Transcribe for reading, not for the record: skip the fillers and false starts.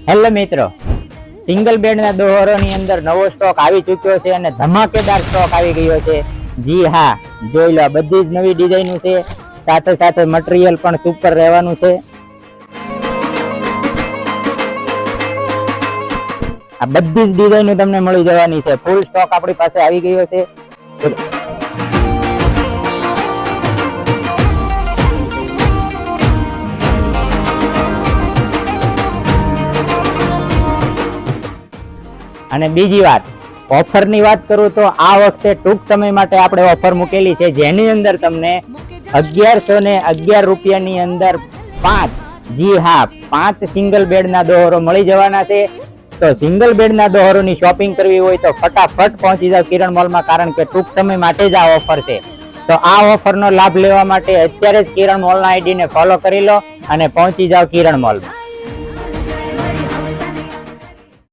Hello મિત્રો, single બેડના દોહરોની અંદર નવો સ્ટોક આવી ચૂક્યો છે અને ધમાકેદાર સ્ટોક આવી ગયો છે. જી હા, જોઈ લો, બધી જ નવી ડિઝાઇનો છે, સાથે સાથે મટીરિયલ પણ સુપર રહેવાનું છે. આ બધી જ ડિઝાઇનો તમને મળી જવાની છે. ફૂલ સ્ટોક આપણી પાસે આવી ગયો છે. અને બીજી વાત, ઓફરની વાત કરું તો આ વખતે ટૂંક સમય માટે આપણે ઓફર મૂકેલી છે, જેની અંદર તમને 1111 રૂપિયાની અંદર 5, જી હા, 5 સિંગલ બેડના દોહરો મળી જવાના છે. તો સિંગલ બેડના દોહરોની શોપિંગ કરવી હોય તો ફટાફટ પહોંચી જાવ કિરણ મોલમાં, કારણ કે ટૂંક સમય માટે જ આ ઓફર છે. તો આ ઓફરનો લાભ લેવા માટે અત્યારે જ કિરણ મોલના આઈડીને ફોલો કરી લો અને પહોંચી જાવ કિરણ મોલમાં.